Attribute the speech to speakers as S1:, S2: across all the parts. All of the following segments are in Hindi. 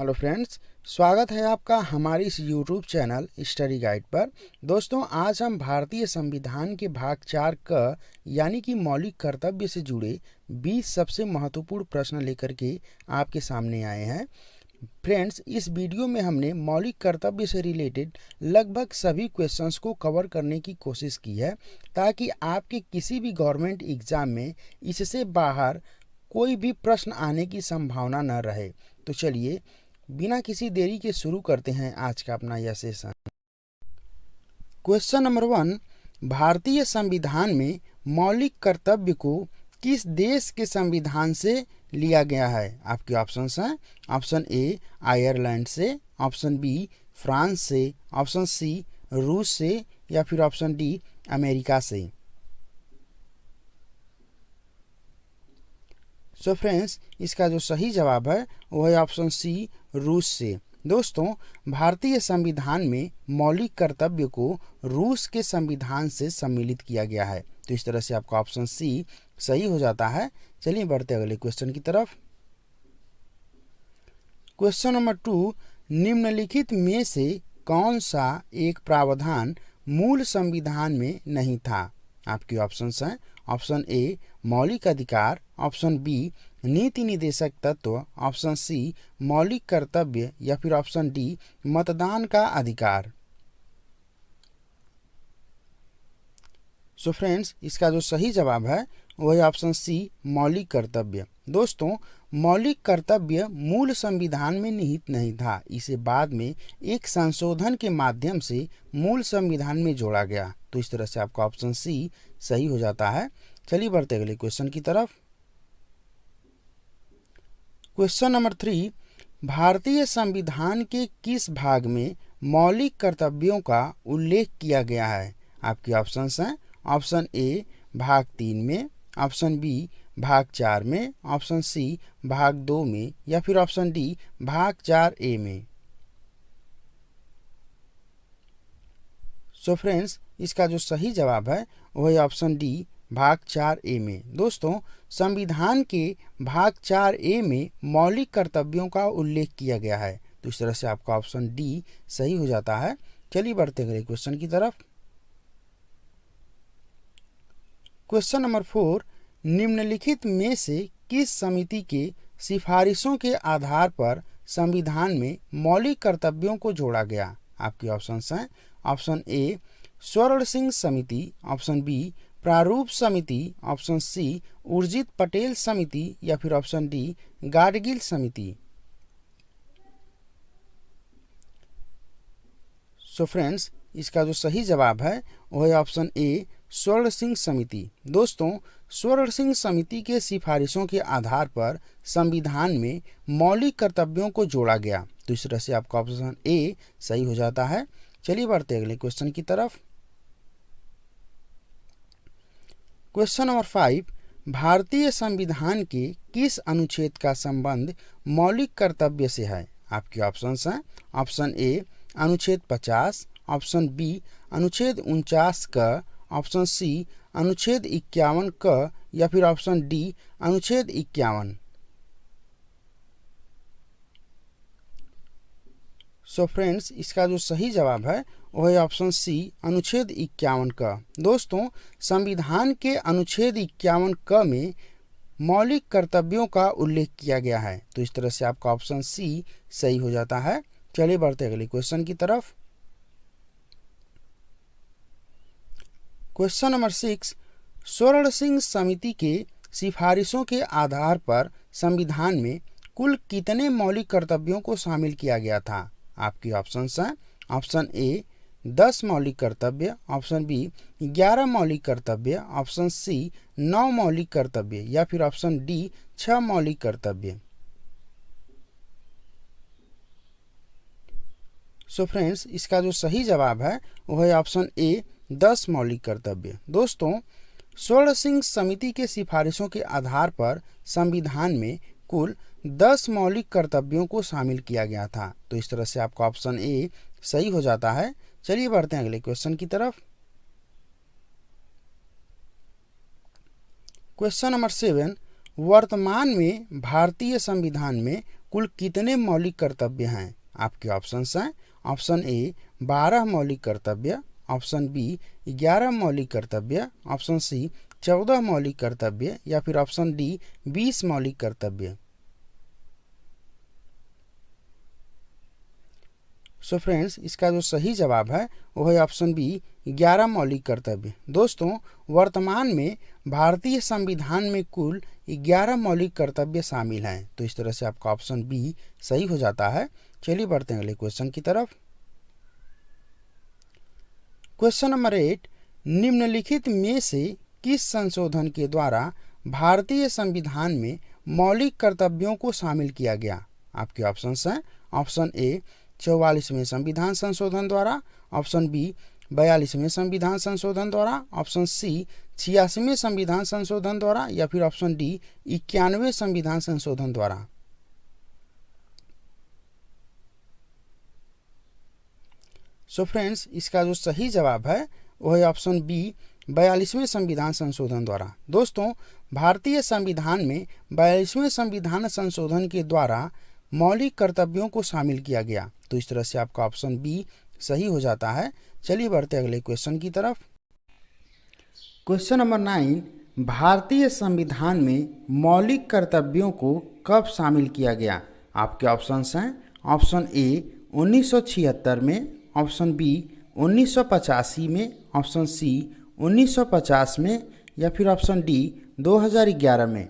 S1: हेलो फ्रेंड्स, स्वागत है आपका हमारी इस यूट्यूब चैनल स्टडी गाइड पर। दोस्तों, आज हम भारतीय संविधान के भाग 4 क यानी कि मौलिक कर्तव्य से जुड़े 20 सबसे महत्वपूर्ण प्रश्न लेकर के आपके सामने आए हैं। फ्रेंड्स, इस वीडियो में हमने मौलिक कर्तव्य से रिलेटेड लगभग सभी क्वेश्चंस को कवर करने की कोशिश की है, ताकि आपके किसी भी गवर्नमेंट एग्जाम में इससे बाहर कोई भी प्रश्न आने की संभावना न रहे। तो चलिए बिना किसी देरी के शुरू करते हैं आज का अपना यह सेशन। क्वेश्चन नंबर 1, भारतीय संविधान में मौलिक कर्तव्य को किस देश के संविधान से लिया गया है? आपके ऑप्शंस हैं। ऑप्शन ए आयरलैंड से, ऑप्शन बी फ्रांस से, ऑप्शन सी रूस से, या फिर ऑप्शन डी अमेरिका से। सो फ्रेंड्स, इसका जो सही जवाब है वो है ऑप्शन सी रूस से। दोस्तों, भारतीय संविधान में मौलिक कर्तव्य को रूस के संविधान से सम्मिलित किया गया है। तो इस तरह से आपका ऑप्शन सी सही हो जाता है। चलिए बढ़ते अगले क्वेश्चन की तरफ। क्वेश्चन नंबर 2, निम्नलिखित में से कौन सा एक प्रावधान मूल संविधान में नहीं था? आपके ऑप्शंस हैं। ऑप्शन ए मौलिक अधिकार, ऑप्शन बी नीति निर्देशक तत्व, ऑप्शन सी मौलिक कर्तव्य, या फिर ऑप्शन डी मतदान का अधिकार। सो फ्रेंड्स, इसका जो सही जवाब है वो है ऑप्शन सी मौलिक कर्तव्य। दोस्तों, मौलिक कर्तव्य मूल संविधान में निहित नहीं था, इसे बाद में एक संशोधन के माध्यम से मूल संविधान में जोड़ा गया। तो इस तरह से आपका ऑप्शन सी सही हो जाता है। चलिए बढ़ते अगले क्वेश्चन की तरफ। क्वेश्चन नंबर 3, भारतीय संविधान के किस भाग में मौलिक कर्तव्यों का उल्लेख किया गया है? आपके ऑप्शंस हैं। ऑप्शन ए भाग 3 में, ऑप्शन बी भाग 4 में, ऑप्शन सी भाग 2 में, या फिर ऑप्शन डी भाग 4A में। सो फ्रेंड्स, इसका जो सही जवाब है वो है ऑप्शन डी भाग 4A में। दोस्तों, संविधान के भाग 4A में मौलिक कर्तव्यों का उल्लेख किया गया है। तो इस तरह से आपका ऑप्शन डी सही हो जाता है। चलिए बढ़ते अगले क्वेश्चन की तरफ। क्वेश्चन नंबर 4, निम्नलिखित में से किस समिति के सिफारिशों के आधार पर संविधान में मौलिक कर्तव्यों को जोड़ा गया? आपके ऑप्शंस हैं। ऑप्शन ए स्वर्ण सिंह समिति, ऑप्शन बी प्रारूप समिति, ऑप्शन सी उर्जित पटेल समिति, या फिर ऑप्शन डी गाडगिल समिति। सो फ्रेंड्स, इसका जो सही जवाब है वो है ऑप्शन ए स्वर्ण सिंह समिति। दोस्तों, स्वर्ण सिंह समिति के सिफारिशों के आधार पर संविधान में मौलिक कर्तव्यों को जोड़ा गया। तो इस तरह से आपका ऑप्शन ए सही हो जाता है। चलिए बढ़ते अगले क्वेश्चन की तरफ। क्वेश्चन नंबर 5, भारतीय संविधान के किस अनुच्छेद का संबंध मौलिक कर्तव्य से है? आपके ऑप्शंस हैं। ऑप्शन ए अनुच्छेद 50, ऑप्शन बी अनुच्छेद 49 क, ऑप्शन सी अनुच्छेद 51 क, या फिर ऑप्शन डी अनुच्छेद 51। सो फ्रेंड्स, इसका जो सही जवाब है वो है ऑप्शन सी अनुच्छेद 51 क। दोस्तों, संविधान के अनुच्छेद 51 क में मौलिक कर्तव्यों का उल्लेख किया गया है। तो इस तरह से आपका ऑप्शन सी सही हो जाता है। चलिए बढ़ते अगले क्वेश्चन की तरफ। क्वेश्चन नंबर 6, स्वर्ण सिंह समिति के सिफारिशों के आधार पर संविधान में कुल कितने मौलिक कर्तव्यों को शामिल किया गया था? आपकी ऑप्शंस हैं। ऑप्शन ए 10 मौलिक कर्तव्य, ऑप्शन बी 11 मौलिक कर्तव्य, ऑप्शन सी 9 मौलिक कर्तव्य, या फिर ऑप्शन डी 6 मौलिक कर्तव्य। सो फ्रेंड्स, इसका जो सही जवाब है वो है ऑप्शन ए 10 मौलिक कर्तव्य। दोस्तों, स्वर्ण सिंह समिति के सिफारिशों के आधार पर संविधान में कुल 10 मौलिक कर्तव्यों को शामिल किया गया था। तो इस तरह से आपका ऑप्शन ए सही हो जाता है। चलिए बढ़ते हैं अगले क्वेश्चन की तरफ। क्वेश्चन नंबर 7, वर्तमान में भारतीय संविधान में कुल कितने मौलिक कर्तव्य हैं? आपके ऑप्शंस हैं ऑप्शन ए 12 मौलिक कर्तव्य, ऑप्शन बी 11 मौलिक कर्तव्य, ऑप्शन सी 14 मौलिक कर्तव्य या फिर ऑप्शन डी 20 मौलिक कर्तव्य। सो फ्रेंड्स, इसका जो सही जवाब है वो है ऑप्शन बी 11 मौलिक कर्तव्य। दोस्तों, वर्तमान में भारतीय संविधान में कुल 11 मौलिक कर्तव्य शामिल हैं। तो इस तरह से आपका ऑप्शन बी सही हो जाता है। चलिए बढ़ते हैं अगले क्वेश्चन की तरफ। क्वेश्चन नंबर 8, निम्नलिखित में से किस संशोधन के द्वारा भारतीय संविधान में मौलिक कर्तव्यों को शामिल किया गया? आपके ऑप्शंस हैं ऑप्शन ए 44वें संविधान संशोधन द्वारा, ऑप्शन बी 42वें संविधान संशोधन द्वारा, ऑप्शन सी 86वें संविधान संशोधन द्वारा या फिर ऑप्शन डी 91वें संविधान संशोधन द्वारा। सो फ्रेंड्स, इसका जो सही जवाब है वो है ऑप्शन बी 42वें संविधान संशोधन द्वारा। दोस्तों, भारतीय संविधान में 42वें संविधान संशोधन के द्वारा मौलिक कर्तव्यों को शामिल किया गया। तो इस तरह से आपका ऑप्शन बी सही हो जाता है। चलिए बढ़ते अगले क्वेश्चन की तरफ। क्वेश्चन नंबर 9, भारतीय संविधान में मौलिक कर्तव्यों को कब शामिल किया गया? आपके ऑप्शंस हैं ऑप्शन ए 1976 में, ऑप्शन बी 1985 में, ऑप्शन सी 1950 में या फिर ऑप्शन डी 2011 में।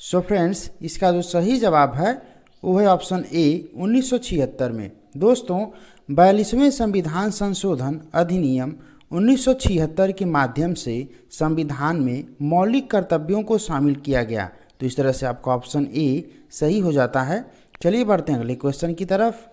S1: सो फ्रेंड्स, इसका जो सही जवाब है वो है ऑप्शन ए 1976 में। दोस्तों, 42वें संविधान संशोधन अधिनियम 1976 के माध्यम से संविधान में मौलिक कर्तव्यों को शामिल किया गया। तो इस तरह से आपका ऑप्शन ए सही हो जाता है। चलिए बढ़ते हैं अगले क्वेश्चन की तरफ।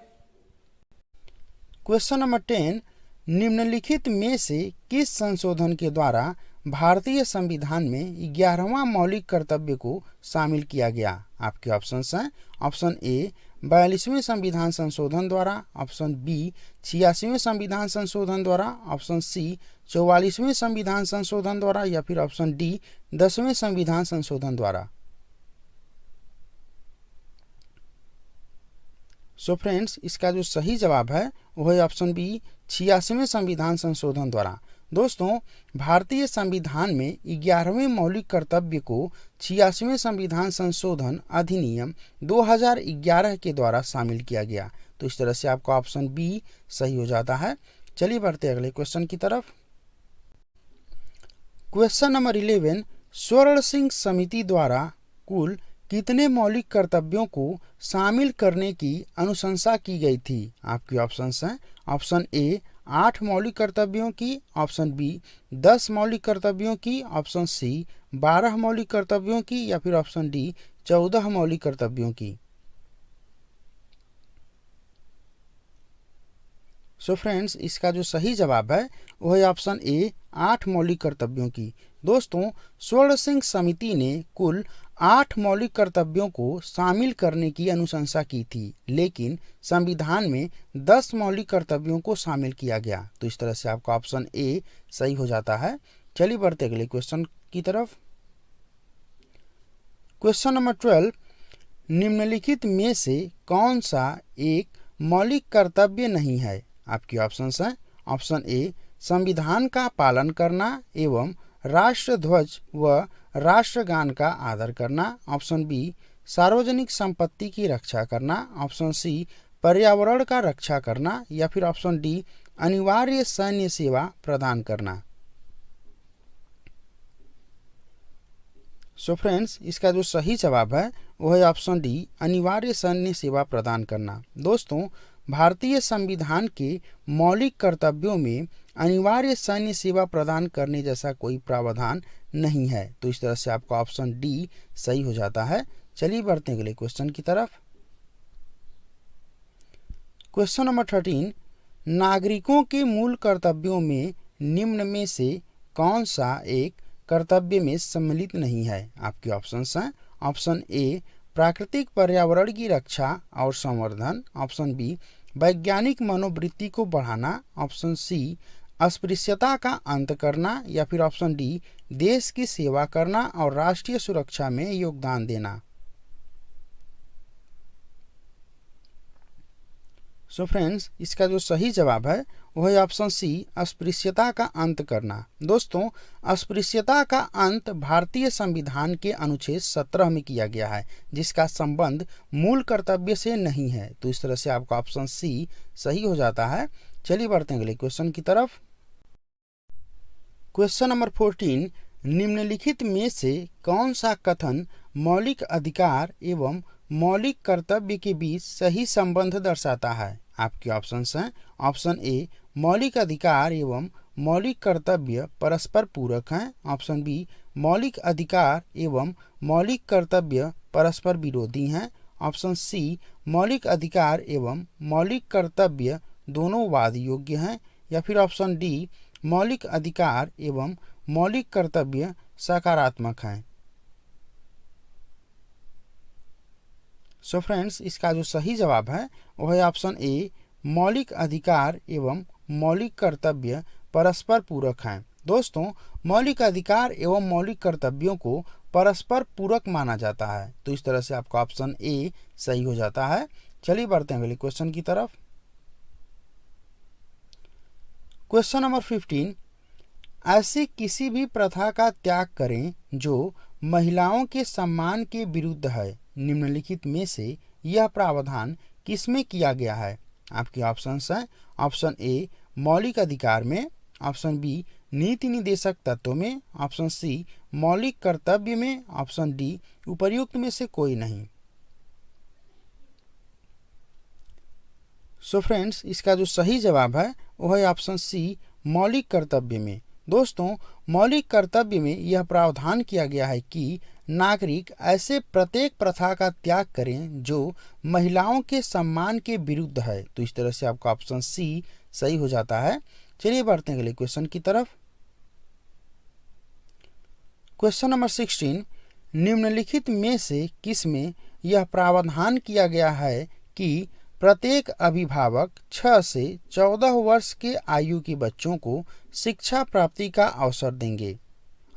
S1: क्वेश्चन नंबर 10, निम्नलिखित में से किस संशोधन के द्वारा भारतीय संविधान में 11वां मौलिक कर्तव्य को शामिल किया गया? आपके ऑप्शंस हैं ऑप्शन ए 42वें संविधान संशोधन द्वारा, ऑप्शन बी 86वें संविधान संशोधन द्वारा, ऑप्शन सी 44वें संविधान संशोधन द्वारा या फिर ऑप्शन डी 10वें संविधान संशोधन द्वारा। सो फ्रेंड्स, इसका जो सही जवाब है वो है ऑप्शन बी 86वें संविधान संशोधन द्वारा। दोस्तों, भारतीय संविधान में 11वें मौलिक कर्तव्य को 86वें संविधान संशोधन अधिनियम 2011 के द्वारा शामिल किया गया। तो इस तरह से आपका ऑप्शन बी सही हो जाता है। चलिए बढ़ते अगले क्वेश्चन की तरफ। क्वेश्चन नंबर 11, स्वर्ण सिंह समिति द्वारा कुल कितने मौलिक कर्तव्यों को शामिल करने की अनुशंसा की गई थी? आपके ऑप्शंस हैं ऑप्शन ए 8 मौलिक कर्तव्यों की, ऑप्शन बी 10 मौलिक कर्तव्यों की, ऑप्शन सी 12 मौलिक कर्तव्यों की या फिर ऑप्शन डी 14 मौलिक कर्तव्यों की। सो फ्रेंड्स, इसका जो सही जवाब है वो है ऑप्शन ए 8 मौलिक कर्तव्यों की। दोस्तों, स्वर्ण सिंह समिति ने कुल 8 मौलिक कर्तव्यों को शामिल करने की अनुशंसा की थी, लेकिन संविधान में 10 मौलिक कर्तव्यों को शामिल किया गया। तो इस तरह से आपका ऑप्शन ए सही हो जाता है। चलिए बढ़ते अगले क्वेश्चन की तरफ। क्वेश्चन नंबर 12, निम्नलिखित में से कौन सा एक मौलिक कर्तव्य नहीं है? आपकी ऑप्शंस हैं ऑप्शन ए संविधान का पालन करना एवं राष्ट्र ध्वज व राष्ट्रगान का आदर करना, ऑप्शन बी सार्वजनिक संपत्ति की रक्षा करना, ऑप्शन सी पर्यावरण का रक्षा करना या फिर ऑप्शन डी अनिवार्य सैन्य सेवा प्रदान करना। सो फ्रेंड्स, इसका जो सही जवाब है वो है ऑप्शन डी अनिवार्य सैन्य सेवा प्रदान करना। दोस्तों, भारतीय संविधान के मौलिक कर्तव्यों में अनिवार्य सैन्य सेवा प्रदान करने जैसा कोई प्रावधान नहीं है। तो इस तरह से आपका ऑप्शन डी सही हो जाता है। चलिए बढ़ते हैं अगले क्वेश्चन की तरफ। क्वेश्चन नंबर 13, नागरिकों के मूल कर्तव्यों में निम्न में से कौन सा एक कर्तव्य में सम्मिलित नहीं है? आपके ऑप्शंस हैं ऑप्शन ए प्राकृतिक पर्यावरण की रक्षा और संवर्धन, ऑप्शन बी वैज्ञानिक मनोवृत्ति को बढ़ाना, ऑप्शन सी अस्पृश्यता का अंत करना, या फिर ऑप्शन डी देश की सेवा करना और राष्ट्रीय सुरक्षा में योगदान देना। सो फ्रेंड्स, इसका जो सही जवाब है वह है ऑप्शन सी, अस्पृश्यता का अंत करना। दोस्तों, अस्पृश्यता का अंत भारतीय संविधान के अनुच्छेद 17 में किया गया है, जिसका संबंध मूल कर्तव्य से नहीं है। तो इस तरह से आपका ऑप्शन सी सही हो जाता है। चलिए बढ़ते हैं अगले क्वेश्चन की तरफ। क्वेश्चन नंबर 14, निम्नलिखित में से कौन सा कथन मौलिक अधिकार एवं मौलिक कर्तव्य के बीच सही संबंध दर्शाता है? आपके ऑप्शंस हैं। ऑप्शन ए, मौलिक अधिकार एवं मौलिक कर्तव्य परस्पर पूरक हैं। ऑप्शन बी, मौलिक अधिकार एवं मौलिक कर्तव्य परस्पर विरोधी हैं। ऑप्शन सी, मौलिक अधिकार एवं मौलिक कर्तव्य दोनों वाद योग्य हैं। या फिर ऑप्शन डी, मौलिक अधिकार एवं मौलिक कर्तव्य सकारात्मक हैं। सो फ्रेंड्स, इसका जो सही जवाब है वह है ऑप्शन ए, मौलिक अधिकार एवं मौलिक कर्तव्य परस्पर पूरक हैं। दोस्तों, मौलिक अधिकार एवं मौलिक कर्तव्यों को परस्पर पूरक माना जाता है। तो इस तरह से आपका ऑप्शन ए सही हो जाता है। चलिए बढ़ते हैं अगले क्वेश्चन की तरफ। क्वेश्चन नंबर 15, ऐसी किसी भी प्रथा का त्याग करें जो महिलाओं के सम्मान के विरुद्ध है। निम्नलिखित में से यह प्रावधान किसमें किया गया है? आपके ऑप्शंस हैं। ऑप्शन ए, मौलिक अधिकार में। ऑप्शन बी, नीति निदेशक तत्वों में। ऑप्शन सी, मौलिक कर्तव्य में। ऑप्शन डी, उपर्युक्त में से कोई नहीं। सो फ्रेंड्स, इसका जो सही जवाब है वह है ऑप्शन सी, मौलिक कर्तव्य में। दोस्तों, मौलिक कर्तव्य में यह प्रावधान किया गया है कि नागरिक ऐसे प्रत्येक प्रथा का त्याग करें जो महिलाओं के सम्मान के विरुद्ध है। तो इस तरह से आपका ऑप्शन सी सही हो जाता है। चलिए बढ़ते हैं अगले क्वेश्चन की तरफ। क्वेश्चन नंबर 16, निम्नलिखित में से किसमें यह प्रावधान किया गया है कि प्रत्येक अभिभावक 6 से 14 वर्ष के आयु के बच्चों को शिक्षा प्राप्ति का अवसर देंगे?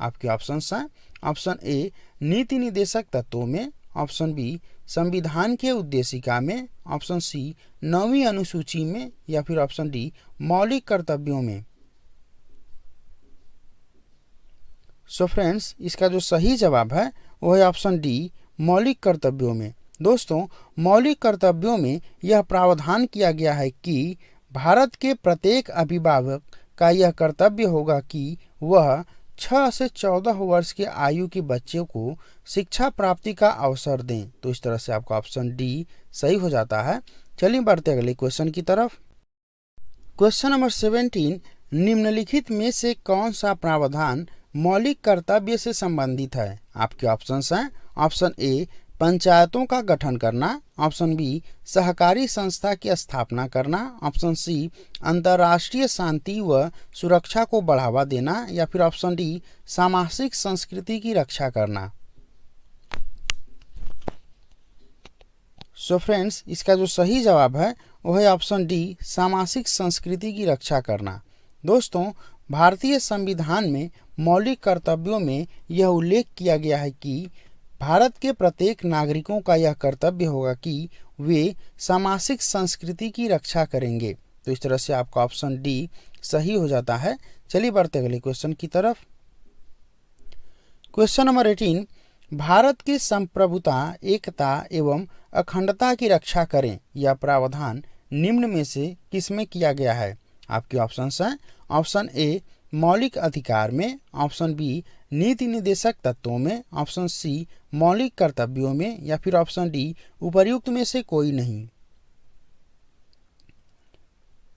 S1: आपके ऑप्शंस हैं। ऑप्शन ए, नीति निदेशक तत्वों में। ऑप्शन बी, संविधान के उद्देशिका में। ऑप्शन सी, 9वीं अनुसूची में। या फिर ऑप्शन डी, मौलिक कर्तव्यों में। सो फ्रेंड्स, इसका जो सही जवाब है वह है ऑप्शन डी, मौलिक कर्तव्यों में। दोस्तों, मौलिक कर्तव्यों में यह प्रावधान किया गया है कि भारत के प्रत्येक अभिभावक का यह कर्तव्य होगा कि वह 6 से 14 वर्ष के आयु के बच्चों को शिक्षा प्राप्ति का अवसर दें। तो इस तरह से आपका ऑप्शन डी सही हो जाता है। चलिए बढ़ते अगले क्वेश्चन की तरफ। क्वेश्चन नंबर 17, निम्नलिखित में से कौन सा प्रावधान मौलिक कर्तव्य से संबंधित है? आपके ऑप्शंस हैं। ऑप्शन ए, पंचायतों का गठन करना। ऑप्शन बी, सहकारी संस्था की स्थापना करना। ऑप्शन सी, अंतर्राष्ट्रीय शांति व सुरक्षा को बढ़ावा देना। या फिर ऑप्शन डी, सामाजिक संस्कृति की रक्षा करना। सो फ्रेंड्स, इसका जो सही जवाब है वह है ऑप्शन डी, सामाजिक संस्कृति की रक्षा करना। दोस्तों, भारतीय संविधान में मौलिक कर्तव्यों में यह उल्लेख किया गया है कि भारत के प्रत्येक नागरिकों का यह कर्तव्य होगा कि वे सामाजिक संस्कृति की रक्षा करेंगे। तो इस तरह से आपका ऑप्शन डी सही हो जाता है। चलिए बढ़ते अगले क्वेश्चन की तरफ। क्वेश्चन नंबर 18, भारत की संप्रभुता, एकता एवं अखंडता की रक्षा करें यह प्रावधान निम्न में से किसमें किया गया है? आपके ऑप्शंस हैं। ऑप्शन ए, मौलिक अधिकार में। ऑप्शन बी, नीति निदेशक तत्वों में। ऑप्शन सी, मौलिक कर्तव्यों में। या फिर ऑप्शन डी, उपर्युक्त में से कोई नहीं।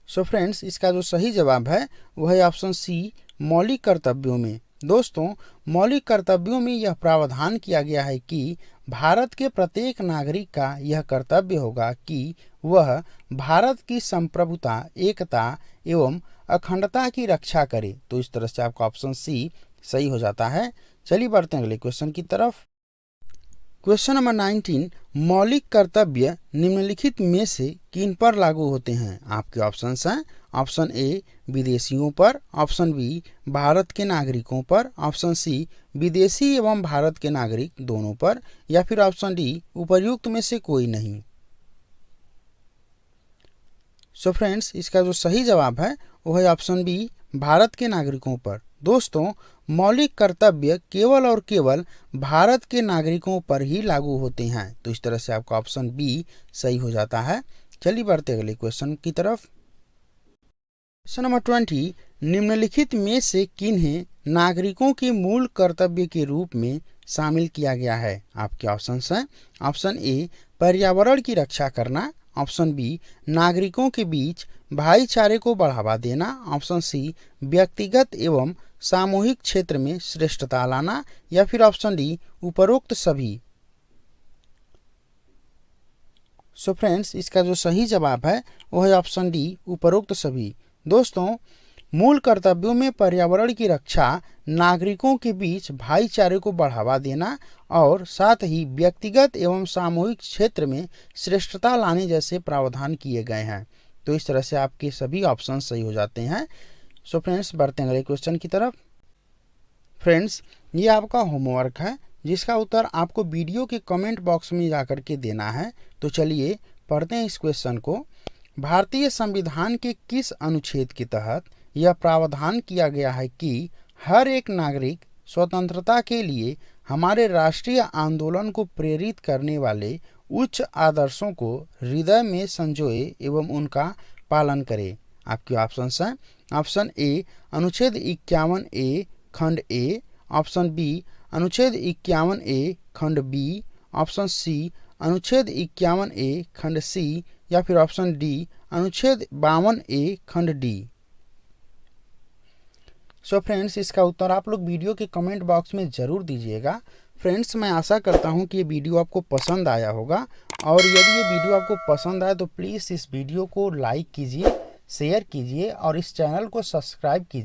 S1: सो फ्रेंड्स, इसका जो सही जवाब है वह है ऑप्शन सी, मौलिक कर्तव्यों में। दोस्तों, मौलिक कर्तव्यों में यह प्रावधान किया गया है कि भारत के प्रत्येक नागरिक का यह कर्तव्य होगा कि वह भारत की संप्रभुता, एकता एवं अखंडता की रक्षा करे। तो इस तरह से आपका ऑप्शन सी सही हो जाता है। चलिए बढ़ते हैं अगले क्वेश्चन की तरफ। क्वेश्चन नंबर 19, मौलिक कर्तव्य निम्नलिखित में से किन पर लागू होते हैं? आपके ऑप्शंस हैं ऑप्शन ए विदेशियों पर, ऑप्शन बी भारत के नागरिकों पर, ऑप्शन सी विदेशी एवं भारत के नागरिक दोनों पर, या फिर ऑप्शन डी उपर्युक्त में से कोई नहीं। सो फ्रेंड्स, इसका जो सही जवाब है वो है ऑप्शन बी भारत के नागरिकों पर। दोस्तों, मौलिक कर्तव्य केवल और केवल भारत के नागरिकों पर ही लागू होते हैं, तो इस तरह से आपका ऑप्शन बी सही हो जाता है। चलिए बढ़ते अगले क्वेश्चन की तरफ। क्वेश्चन नंबर 20, निम्नलिखित में से किन्हें नागरिकों के मूल कर्तव्य के रूप में शामिल किया गया है? आपके ऑप्शंस हैं ऑप्शन ए पर्यावरण की रक्षा करना, ऑप्शन बी नागरिकों के बीच भाईचारे को बढ़ावा देना, ऑप्शन सी व्यक्तिगत एवं सामूहिक क्षेत्र में श्रेष्ठता लाना, या फिर ऑप्शन डी उपरोक्त सभी। सो फ्रेंड्स, इसका जो सही जवाब है वो है ऑप्शन डी उपरोक्त सभी। दोस्तों, मूल कर्तव्यों में पर्यावरण की रक्षा, नागरिकों के बीच भाईचारे को बढ़ावा देना और साथ ही व्यक्तिगत एवं सामूहिक क्षेत्र में श्रेष्ठता लाने जैसे प्रावधान किए गए हैं। तो इस तरह से आपके सभी ऑप्शन सही हो जाते हैं। सो फ्रेंड्स, बढ़ते हैं अगले क्वेश्चन की तरफ। फ्रेंड्स, ये आपका होमवर्क है जिसका उत्तर आपको वीडियो के कमेंट बॉक्स में जाकर के देना है। तो चलिए पढ़ते हैं इस क्वेश्चन को। भारतीय संविधान के किस अनुच्छेद के तहत यह प्रावधान किया गया है कि हर एक नागरिक स्वतंत्रता के लिए हमारे राष्ट्रीय आंदोलन को प्रेरित करने वाले उच्च आदर्शों को हृदय में संजोए एवं उनका पालन करे? आपके ऑप्शंस हैं ऑप्शन ए अनुच्छेद 51 ए खंड ए, ऑप्शन बी अनुच्छेद 51 ए खंड बी, ऑप्शन सी अनुच्छेद 51 ए खंड सी, या फिर ऑप्शन डी अनुच्छेद 52 ए खंड डी। सो फ्रेंड्स, इसका उत्तर आप लोग वीडियो के कमेंट बॉक्स में ज़रूर दीजिएगा। फ्रेंड्स, मैं आशा करता हूं कि ये वीडियो आपको पसंद आया होगा, और यदि ये वीडियो आपको पसंद आए तो प्लीज़ इस वीडियो को लाइक कीजिए, शेयर कीजिए और इस चैनल को सब्सक्राइब कीजिए।